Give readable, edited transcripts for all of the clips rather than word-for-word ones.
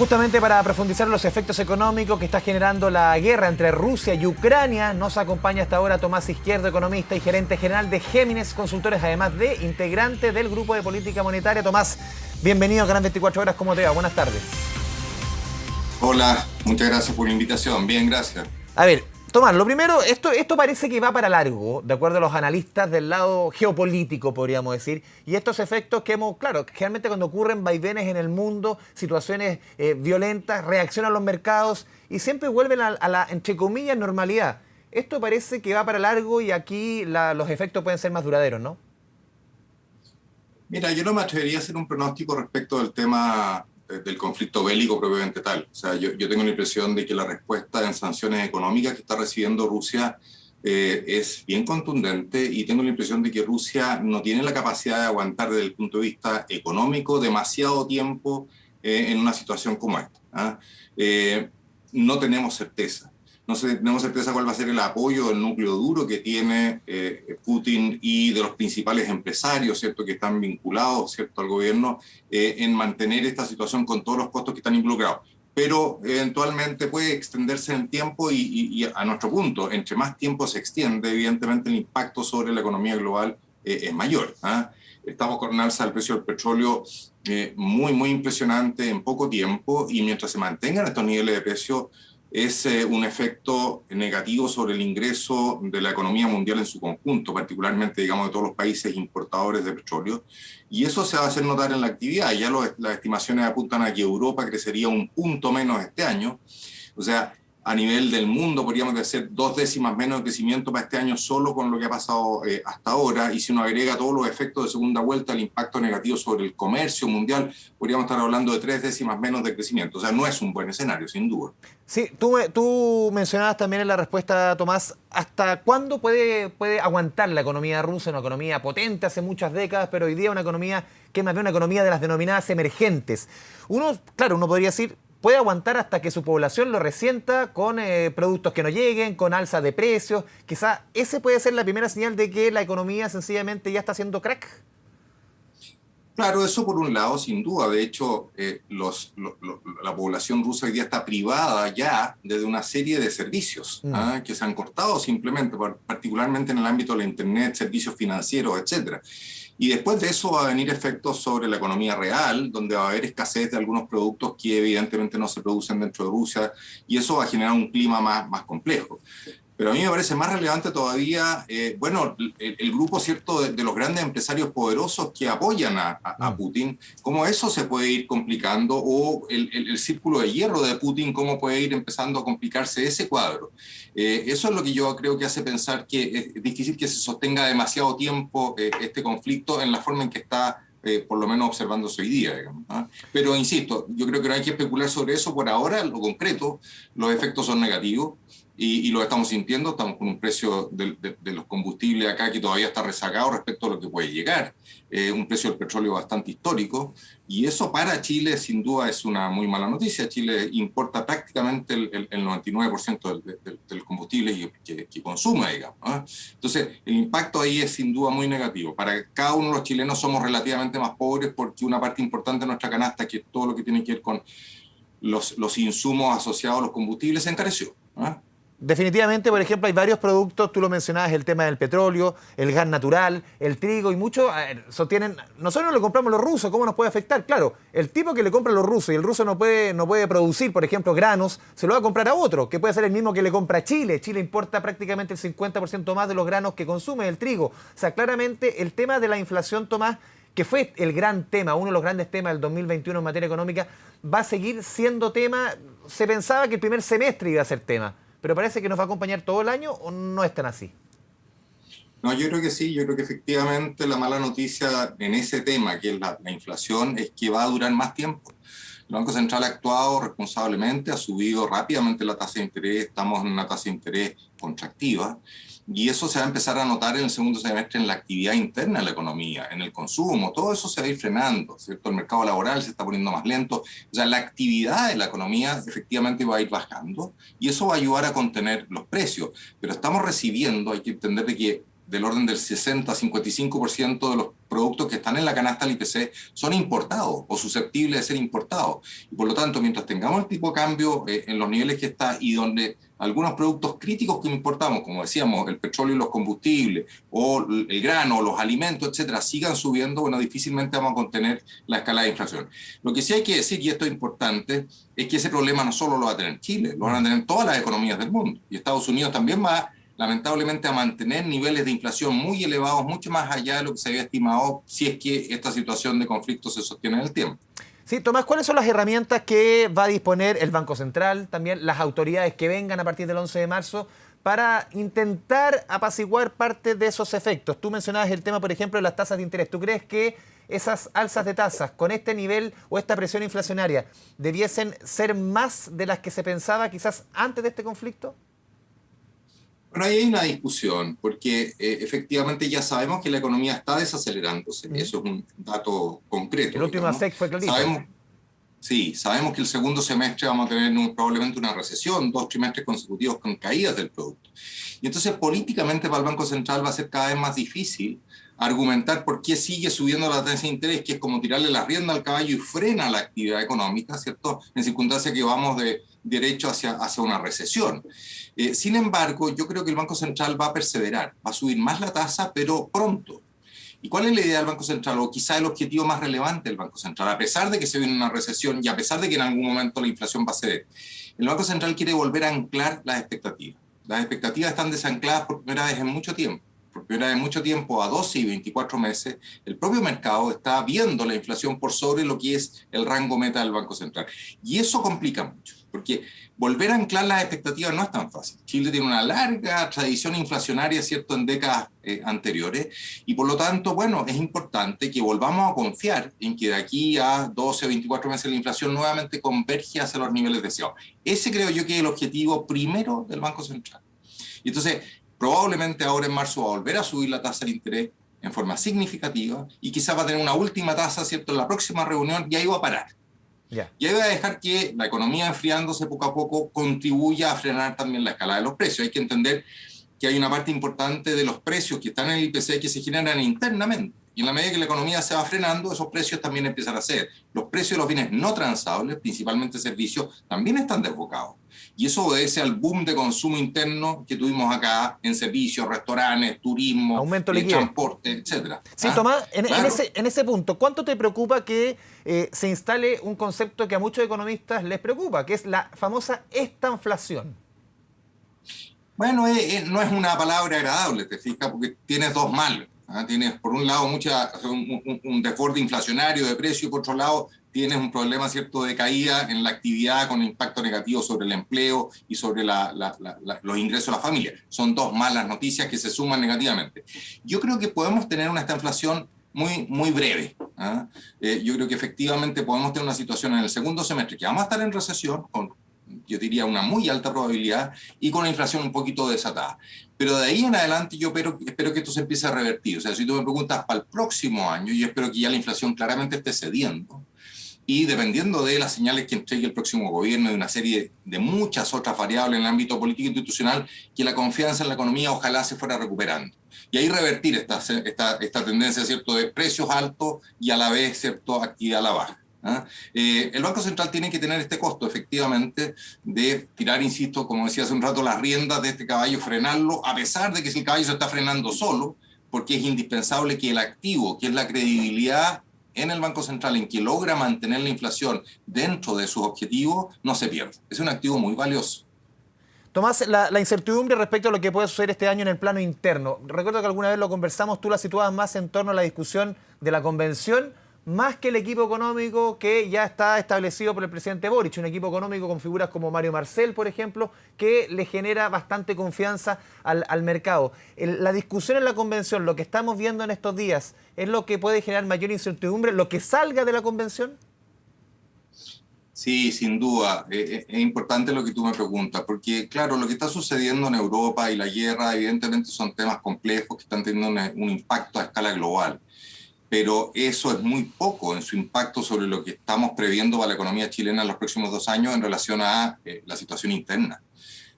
Justamente para profundizar los efectos económicos que está generando la guerra entre Rusia y Ucrania, nos acompaña hasta ahora Tomás Izquierdo, economista y gerente general de Géminis Consultores, además de integrante del Grupo de Política Monetaria. Tomás, bienvenido a Canal 24 Horas, ¿cómo te va? Buenas tardes. Hola, muchas gracias por la invitación. Bien, gracias. A ver, Tomás, lo primero, esto parece que va para largo, de acuerdo a los analistas del lado geopolítico, podríamos decir, y estos efectos que claro, generalmente cuando ocurren vaivenes en el mundo, situaciones violentas, reaccionan los mercados y siempre vuelven a la, entre comillas, normalidad. Esto parece que va para largo y aquí los efectos pueden ser más duraderos, ¿no? Mira, yo no me atrevería a hacer un pronóstico respecto del tema del conflicto bélico propiamente tal. O sea, yo tengo la impresión de que la respuesta en sanciones económicas que está recibiendo Rusia es bien contundente, y tengo la impresión de que Rusia no tiene la capacidad de aguantar desde el punto de vista económico demasiado tiempo en una situación como esta, ¿ah? No tenemos certeza. No tenemos certeza cuál va a ser el apoyo del núcleo duro que tiene Putin y de los principales empresarios, ¿cierto?, que están vinculados, ¿cierto?, al gobierno en mantener esta situación con todos los costos que están involucrados. Pero eventualmente puede extenderse en tiempo y a nuestro punto, entre más tiempo se extiende, evidentemente el impacto sobre la economía global es mayor, ¿ah? Estamos con un alza del precio del petróleo muy impresionante en poco tiempo, y mientras se mantengan estos niveles de precio, es un efecto negativo sobre el ingreso de la economía mundial en su conjunto, particularmente, digamos, de todos los países importadores de petróleo. Y eso se va a hacer notar en la actividad. Ya las estimaciones apuntan a que Europa crecería 1 punto menos este año. O sea, a nivel del mundo podríamos decir 2 décimas menos de crecimiento para este año solo con lo que ha pasado hasta ahora. Y si uno agrega todos los efectos de segunda vuelta, el impacto negativo sobre el comercio mundial, podríamos estar hablando de 3 décimas menos de crecimiento. O sea, no es un buen escenario, sin duda. Sí, tú mencionabas también en la respuesta, Tomás, ¿hasta cuándo puede aguantar la economía rusa? Una economía potente hace muchas décadas, pero hoy día una economía que es más bien una economía de las denominadas emergentes. Uno podría decir, puede aguantar hasta que su población lo resienta con productos que no lleguen, con alza de precios. Quizá ese puede ser la primera señal de que la economía sencillamente ya está haciendo crack. Claro, eso por un lado, sin duda. De hecho, la población rusa hoy día está privada ya de una serie de servicios que se han cortado simplemente, particularmente en el ámbito de la Internet, servicios financieros, etcétera. Y después de eso va a venir efectos sobre la economía real, donde va a haber escasez de algunos productos que evidentemente no se producen dentro de Rusia, y eso va a generar un clima más complejo. Pero a mí me parece más relevante todavía, el grupo, ¿cierto?, de los grandes empresarios poderosos que apoyan a Putin, cómo eso se puede ir complicando, o el círculo de hierro de Putin, cómo puede ir empezando a complicarse ese cuadro. Eso es lo que yo creo que hace pensar que es difícil que se sostenga demasiado tiempo este conflicto en la forma en que está por lo menos observándose hoy día, digamos, ¿ah? Pero insisto, yo creo que no hay que especular sobre eso por ahora. En lo concreto, los efectos son negativos y lo estamos sintiendo. Estamos con un precio de los combustibles acá que todavía está rezagado respecto a lo que puede llegar, un precio del petróleo bastante histórico, y eso para Chile sin duda es una muy mala noticia. Chile importa prácticamente el 99% del combustible que consume, digamos, ¿ah? Entonces el impacto ahí es sin duda muy negativo. Para cada uno de los chilenos somos relativamente más pobres porque una parte importante de nuestra canasta, que es todo lo que tiene que ver con los insumos asociados a los combustibles, se encareció, ¿ah? Definitivamente, por ejemplo, hay varios productos, tú lo mencionabas, el tema del petróleo, el gas natural, el trigo, y muchos sostienen, nosotros no lo compramos los rusos, ¿cómo nos puede afectar? Claro, el tipo que le compra a los rusos y el ruso no puede producir, por ejemplo, granos, se lo va a comprar a otro, que puede ser el mismo que le compra a Chile. Chile importa prácticamente el 50% más de los granos que consume, el trigo. O sea, claramente el tema de la inflación, Tomás, que fue el gran tema, uno de los grandes temas del 2021 en materia económica, va a seguir siendo tema. Se pensaba que el primer semestre iba a ser tema, pero parece que nos va a acompañar todo el año, ¿o no es tan así? No, yo creo que sí. Yo creo que efectivamente la mala noticia en ese tema, que es la inflación, es que va a durar más tiempo. El Banco Central ha actuado responsablemente, ha subido rápidamente la tasa de interés, estamos en una tasa de interés contractiva, y eso se va a empezar a notar en el segundo semestre en la actividad interna de la economía, en el consumo. Todo eso se va a ir frenando, ¿cierto? El mercado laboral se está poniendo más lento. O sea, la actividad de la economía efectivamente va a ir bajando, y eso va a ayudar a contener los precios. Pero estamos recibiendo, hay que entender de que del orden del 60-55% de los productos que están en la canasta del IPC son importados o susceptibles de ser importados. Y por lo tanto, mientras tengamos el tipo de cambio en los niveles que está y donde algunos productos críticos que importamos, como decíamos, el petróleo y los combustibles, o el grano, o los alimentos, etcétera, sigan subiendo, bueno, difícilmente vamos a contener la escalada de inflación. Lo que sí hay que decir, y esto es importante, es que ese problema no solo lo va a tener Chile, lo van a tener todas las economías del mundo. Y Estados Unidos también va, lamentablemente, a mantener niveles de inflación muy elevados, mucho más allá de lo que se había estimado, si es que esta situación de conflicto se sostiene en el tiempo. Sí, Tomás, ¿cuáles son las herramientas que va a disponer el Banco Central, también las autoridades que vengan a partir del 11 de marzo, para intentar apaciguar parte de esos efectos? Tú mencionabas el tema, por ejemplo, de las tasas de interés. ¿Tú crees que esas alzas de tasas con este nivel o esta presión inflacionaria debiesen ser más de las que se pensaba quizás antes de este conflicto? Bueno, ahí hay una discusión, porque efectivamente ya sabemos que la economía está desacelerándose, eso es un dato concreto. El último ASEC fue clarito. Sabemos que el segundo semestre vamos a tener probablemente una recesión, 2 trimestres consecutivos con caídas del producto. Y entonces políticamente para el Banco Central va a ser cada vez más difícil argumentar por qué sigue subiendo la tasa de interés, que es como tirarle la rienda al caballo y frena la actividad económica, ¿cierto? En circunstancias que vamos de derecho hacia una recesión. Sin embargo, yo creo que el Banco Central va a perseverar, va a subir más la tasa, pero pronto. ¿Y cuál es la idea del Banco Central? O quizá el objetivo más relevante del Banco Central, a pesar de que se viene una recesión y a pesar de que en algún momento la inflación va a ceder. El Banco Central quiere volver a anclar las expectativas. Las expectativas están desancladas por primera vez en mucho tiempo. Por primera vez en mucho tiempo, a 12 y 24 meses, el propio mercado está viendo la inflación por sobre lo que es el rango meta del Banco Central. Y eso complica mucho, porque volver a anclar las expectativas no es tan fácil. Chile tiene una larga tradición inflacionaria, ¿cierto?, en décadas anteriores, y por lo tanto, bueno, es importante que volvamos a confiar en que de aquí a 12 o 24 meses la inflación nuevamente converge hacia los niveles deseados. Ese creo yo que es el objetivo primero del Banco Central. Y entonces, probablemente ahora en marzo va a volver a subir la tasa de interés en forma significativa y quizás va a tener una última tasa, ¿cierto?, en la próxima reunión, y ahí va a parar. Y ahí va a dejar que la economía enfriándose poco a poco contribuya a frenar también la escalada de los precios. Hay que entender que hay una parte importante de los precios que están en el IPC que se generan internamente. Y en la medida que la economía se va frenando, esos precios también empiezan a ceder. Los precios de los bienes no transables, principalmente servicios, también están desbocados. Y eso obedece al boom de consumo interno que tuvimos acá en servicios, restaurantes, turismo, aumento de transporte, etc. Sí, Tomás, en ese punto, ¿cuánto te preocupa que se instale un concepto que a muchos economistas les preocupa, que es la famosa estanflación? Bueno, no es una palabra agradable, te fijas, porque tienes dos males. Tienes, por un lado, un desborde inflacionario de precio, y por otro lado, tienes un problema, ¿cierto?, de caída en la actividad con impacto negativo sobre el empleo y sobre los ingresos de la familia. Son dos malas noticias que se suman negativamente. Yo creo que podemos tener una estanflación muy, muy breve. Yo creo que efectivamente podemos tener una situación en el segundo semestre que vamos a estar en recesión, con, yo diría, una muy alta probabilidad, y con la inflación un poquito desatada. Pero de ahí en adelante yo espero que esto se empiece a revertir. O sea, si tú me preguntas para el próximo año, yo espero que ya la inflación claramente esté cediendo. Y dependiendo de las señales que entregue el próximo gobierno y de una serie de muchas otras variables en el ámbito político e institucional, que la confianza en la economía ojalá se fuera recuperando. Y ahí revertir esta tendencia, ¿cierto?, de precios altos y a la vez, ¿cierto?, actividad a la baja. El Banco Central tiene que tener este costo, efectivamente, de tirar, insisto, como decía hace un rato, las riendas de este caballo, frenarlo, a pesar de que si el caballo se está frenando solo, porque es indispensable que el activo, que es la credibilidad en el Banco Central, en que logra mantener la inflación dentro de sus objetivos, no se pierda. Es un activo muy valioso. Tomás, la incertidumbre respecto a lo que puede suceder este año en el plano interno. Recuerdo que alguna vez lo conversamos, tú la situabas más en torno a la discusión de la convención, más que el equipo económico que ya está establecido por el presidente Boric, un equipo económico con figuras como Mario Marcel, por ejemplo, que le genera bastante confianza al mercado. La discusión en la convención, lo que estamos viendo en estos días, ¿es lo que puede generar mayor incertidumbre, lo que salga de la convención? Sí, sin duda. Es importante lo que tú me preguntas, porque claro, lo que está sucediendo en Europa y la guerra, evidentemente son temas complejos que están teniendo un impacto a escala global. Pero eso es muy poco en su impacto sobre lo que estamos previendo para la economía chilena en los próximos 2 años en relación a la situación interna.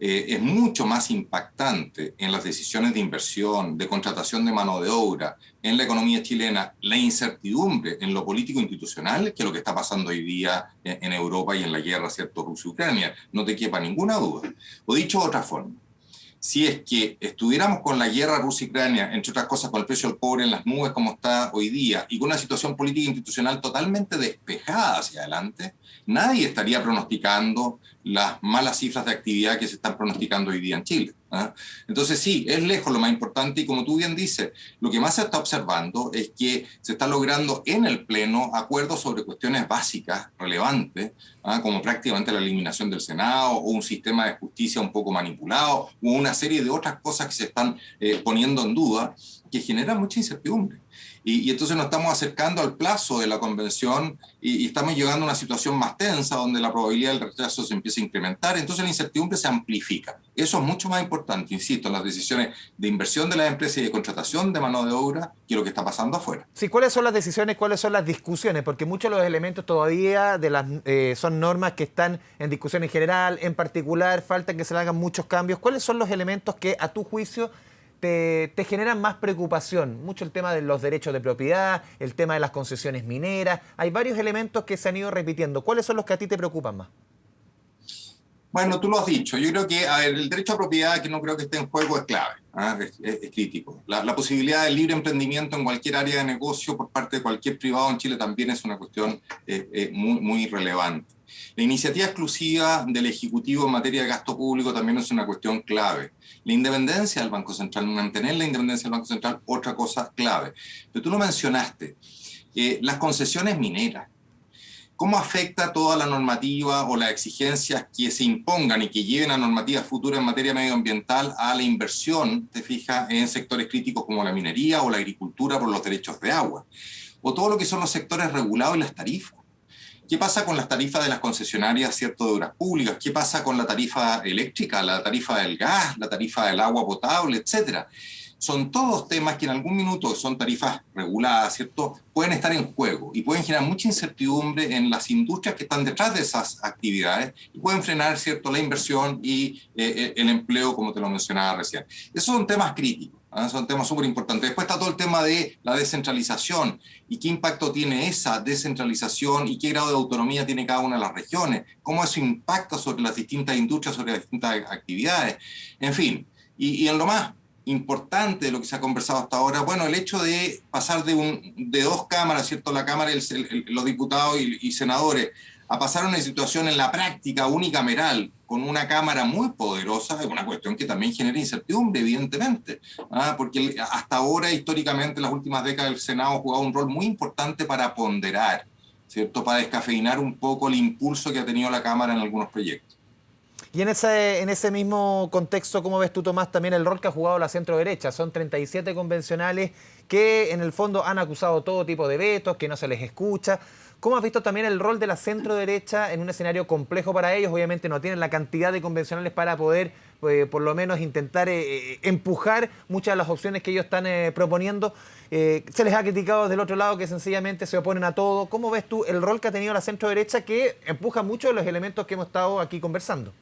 es mucho más impactante en las decisiones de inversión, de contratación de mano de obra, en la economía chilena, la incertidumbre en lo político institucional que lo que está pasando hoy día en Europa y en la guerra, ¿cierto?, Rusia-Ucrania. No te quepa ninguna duda. O dicho de otra forma, si es que estuviéramos con la guerra Rusia-Ucrania, entre otras cosas con el precio del cobre en las nubes como está hoy día, y con una situación política e institucional totalmente despejada hacia adelante, nadie estaría pronosticando las malas cifras de actividad que se están pronosticando hoy día en Chile. Entonces sí, es lejos lo más importante y como tú bien dices, lo que más se está observando es que se está logrando en el Pleno acuerdos sobre cuestiones básicas, relevantes, como prácticamente la eliminación del Senado o un sistema de justicia un poco manipulado o una serie de otras cosas que se están poniendo en duda que generan mucha incertidumbre. Y entonces nos estamos acercando al plazo de la convención y estamos llegando a una situación más tensa donde la probabilidad del rechazo se empieza a incrementar, entonces la incertidumbre se amplifica. Eso es mucho más importante, insisto, en las decisiones de inversión de las empresas y de contratación de mano de obra que lo que está pasando afuera. Sí, ¿cuáles son las decisiones, cuáles son las discusiones? Porque muchos de los elementos todavía son normas que están en discusión en general, en particular, falta que se le hagan muchos cambios. ¿Cuáles son los elementos que, a tu juicio, te generan más preocupación? Mucho el tema de los derechos de propiedad, el tema de las concesiones mineras. Hay varios elementos que se han ido repitiendo. ¿Cuáles son los que a ti te preocupan más? Bueno, tú lo has dicho. Yo creo que el derecho a propiedad, que no creo que esté en juego, es clave, es crítico. La posibilidad del libre emprendimiento en cualquier área de negocio por parte de cualquier privado en Chile también es una cuestión muy, muy relevante. La iniciativa exclusiva del Ejecutivo en materia de gasto público también es una cuestión clave. La independencia del Banco Central, mantener la independencia del Banco Central, otra cosa clave. Pero tú lo mencionaste, las concesiones mineras. ¿Cómo afecta toda la normativa o las exigencias que se impongan y que lleven a normativas futuras en materia medioambiental a la inversión, te fijas, en sectores críticos como la minería o la agricultura por los derechos de agua? O todo lo que son los sectores regulados y las tarifas. ¿Qué pasa con las tarifas de las concesionarias, cierto, de obras públicas? ¿Qué pasa con la tarifa eléctrica, la tarifa del gas, la tarifa del agua potable, etcétera? Son todos temas que en algún minuto son tarifas reguladas, ¿cierto?, pueden estar en juego y pueden generar mucha incertidumbre en las industrias que están detrás de esas actividades y pueden frenar, ¿cierto?, la inversión y el empleo, como te lo mencionaba recién. Esos son temas críticos, son temas súper importantes. Después está todo el tema de la descentralización y qué impacto tiene esa descentralización y qué grado de autonomía tiene cada una de las regiones, cómo eso impacta sobre las distintas industrias, sobre las distintas actividades, en fin. Y en lo más importante de lo que se ha conversado hasta ahora, bueno, el hecho de pasar de dos cámaras, ¿cierto?, la Cámara y los diputados y senadores, a pasar a una situación en la práctica unicameral, con una Cámara muy poderosa, es una cuestión que también genera incertidumbre, evidentemente, porque hasta ahora, históricamente, en las últimas décadas, el Senado ha jugado un rol muy importante para ponderar, ¿cierto?, para descafeinar un poco el impulso que ha tenido la Cámara en algunos proyectos. Y en ese mismo contexto, ¿cómo ves tú, Tomás, también el rol que ha jugado la centro-derecha? Son 37 convencionales que en el fondo han acusado todo tipo de vetos, que no se les escucha. ¿Cómo has visto también el rol de la centro-derecha en un escenario complejo para ellos? Obviamente no tienen la cantidad de convencionales para poder, por lo menos, intentar empujar muchas de las opciones que ellos están proponiendo. Se les ha criticado del otro lado que sencillamente se oponen a todo. ¿Cómo ves tú el rol que ha tenido la centro-derecha que empuja muchos de los elementos que hemos estado aquí conversando?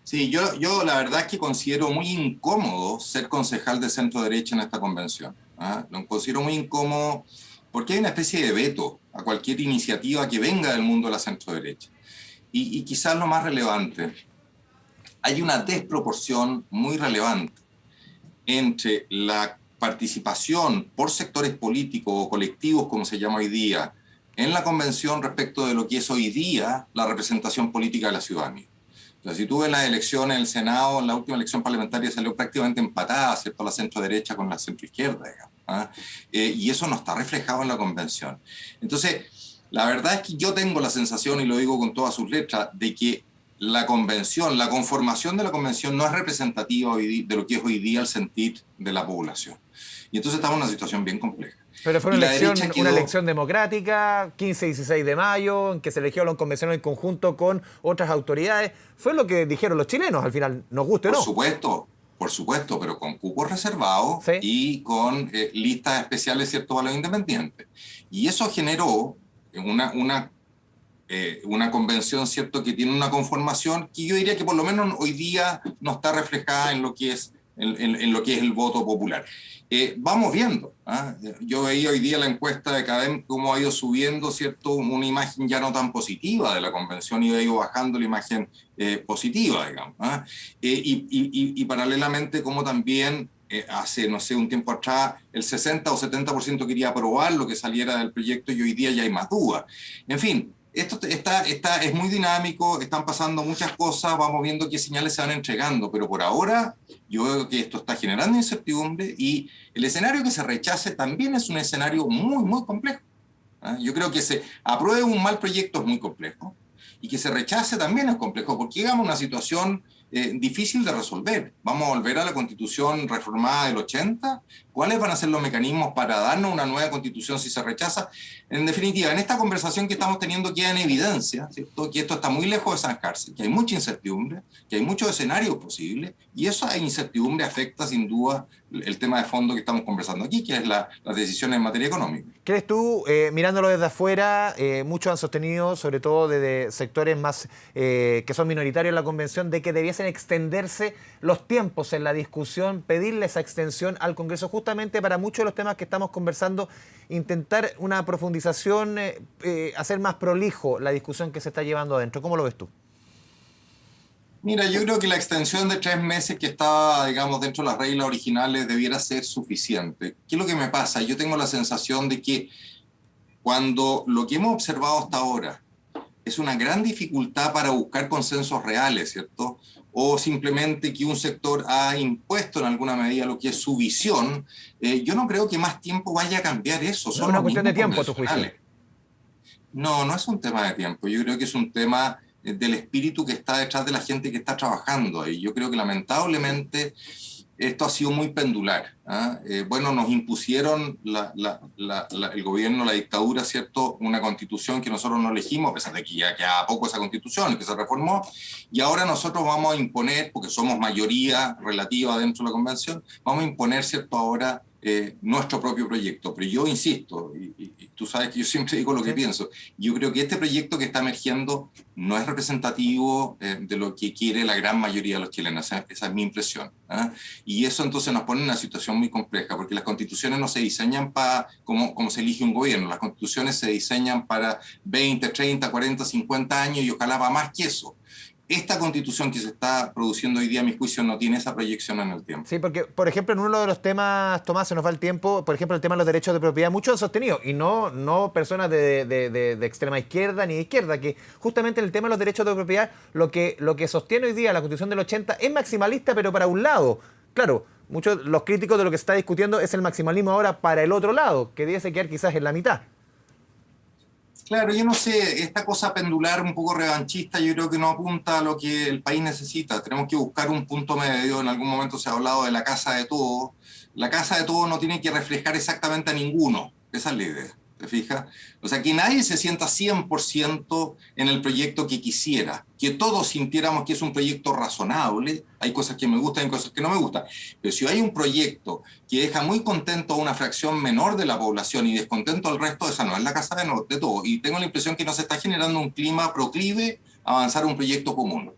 Sí, yo la verdad es que considero muy incómodo ser concejal de centro derecha en esta convención. Lo considero muy incómodo porque hay una especie de veto a cualquier iniciativa que venga del mundo de la centro derecha. Y quizás lo más relevante, hay una desproporción muy relevante entre la participación por sectores políticos o colectivos, como se llama hoy día, en la convención respecto de lo que es hoy día la representación política de la ciudadanía. Entonces, si tú ves las elecciones, el Senado, en la última elección parlamentaria salió prácticamente empatada, ¿cierto?, la centro-derecha con la centro-izquierda, digamos, y eso no está reflejado en la convención. Entonces, la verdad es que yo tengo la sensación, y lo digo con todas sus letras, de que la convención, la conformación de la convención no es representativa de lo que es hoy día el sentir de la población. Y entonces estamos en una situación bien compleja. Pero fue una elección democrática, 15 y 16 de mayo, en que se eligió a los convencionales en conjunto con otras autoridades. Fue lo que dijeron los chilenos, al final, nos guste o no. Por supuesto, pero con cupos reservados, ¿sí?, y con listas especiales, ¿cierto?, para los independientes. Y eso generó una una convención, ¿cierto?, que tiene una conformación que yo diría que por lo menos hoy día no está reflejada en lo que es, en lo que es el voto popular. Vamos viendo. Yo veía hoy día la encuesta de Cadem, cómo ha ido subiendo, ¿cierto?, una imagen ya no tan positiva de la convención y ha ido bajando la imagen positiva, digamos. Y paralelamente, como también hace, no sé, un tiempo atrás, el 60 o 70% quería aprobar lo que saliera del proyecto y hoy día ya hay más dudas. En fin, esto es muy dinámico, están pasando muchas cosas, vamos viendo qué señales se van entregando, pero por ahora yo veo que esto está generando incertidumbre y el escenario que se rechace también es un escenario muy, muy complejo. Yo creo que se apruebe un mal proyecto es muy complejo y que se rechace también es complejo, porque llegamos a una situación difícil de resolver. Vamos a volver a la Constitución reformada del 80. ¿Cuáles van a ser los mecanismos para darnos una nueva Constitución si se rechaza? En definitiva, en esta conversación que estamos teniendo queda en evidencia, ¿cierto?, que esto está muy lejos de zanjarse, que hay mucha incertidumbre, que hay muchos escenarios posibles, y esa incertidumbre afecta sin duda el tema de fondo que estamos conversando aquí, que es las decisiones en materia económica. ¿Crees tú, mirándolo desde afuera, muchos han sostenido, sobre todo desde sectores más que son minoritarios en la convención, de que debiesen extenderse los tiempos en la discusión, pedirle esa extensión al Congreso justamente para muchos de los temas que estamos conversando, intentar una profundización, hacer más prolijo la discusión que se está llevando adentro? ¿Cómo lo ves tú? Mira, yo creo que la extensión de 3 meses que estaba, digamos, dentro de las reglas originales debiera ser suficiente. ¿Qué es lo que me pasa? Yo tengo la sensación de que cuando lo que hemos observado hasta ahora es una gran dificultad para buscar consensos reales, ¿cierto?, o simplemente que un sector ha impuesto en alguna medida lo que es su visión, yo no creo que más tiempo vaya a cambiar eso. ¿Es una cuestión de tiempo, a tu juicio? No, no es un tema de tiempo. Yo creo que es un tema del espíritu que está detrás de la gente que está trabajando ahí. Yo creo que lamentablemente esto ha sido muy pendular. Bueno, nos impusieron el gobierno, la dictadura, ¿cierto?, una constitución que nosotros no elegimos, a pesar de que ya queda poco esa constitución, que se reformó, y ahora nosotros vamos a imponer, porque somos mayoría relativa dentro de la convención, vamos a imponer, ¿cierto?, ahora nuestro propio proyecto. Pero yo insisto, y tú sabes que yo siempre digo lo que pienso, yo creo que este proyecto que está emergiendo no es representativo de lo que quiere la gran mayoría de los chilenos. Esa es mi impresión. Y eso entonces nos pone en una situación muy compleja, porque las constituciones no se diseñan para como se elige un gobierno, las constituciones se diseñan para 20, 30, 40, 50 años y ojalá va más que eso. Esta constitución que se está produciendo hoy día, a mi juicio, no tiene esa proyección en el tiempo. Sí, porque, por ejemplo, en uno de los temas, Tomás, se nos va el tiempo, por ejemplo, el tema de los derechos de propiedad, muchos han sostenido, y no personas de extrema izquierda ni de izquierda, que justamente en el tema de los derechos de propiedad, lo que sostiene hoy día la Constitución del 80 es maximalista, pero para un lado. Claro, muchos los críticos de lo que se está discutiendo es el maximalismo ahora para el otro lado, que debe quedar quizás en la mitad. Claro, yo no sé, esta cosa pendular un poco revanchista yo creo que no apunta a lo que el país necesita. Tenemos que buscar un punto medio. En algún momento se ha hablado de la casa de todos. La casa de todos no tiene que reflejar exactamente a ninguno. Esa es la idea, ¿te fijas? O sea, que nadie se sienta 100% en el proyecto que quisiera. Que todos sintiéramos que es un proyecto razonable. Hay cosas que me gustan y cosas que no me gustan. Pero si hay un proyecto que deja muy contento a una fracción menor de la población y descontento al resto, esa no es la casa de todos. Y tengo la impresión que no se está generando un clima proclive a avanzar un proyecto común.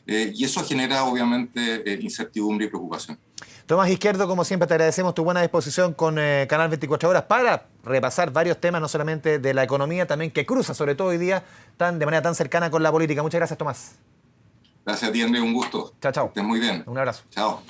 Y eso genera, obviamente, incertidumbre y preocupación. Tomás Izquierdo, como siempre, te agradecemos tu buena disposición con Canal 24 Horas para repasar varios temas, no solamente de la economía, también que cruza, sobre todo hoy día, de manera tan cercana con la política. Muchas gracias, Tomás. Gracias a ti, André, un gusto. Chao, chao. Que estés muy bien. Un abrazo. Chao.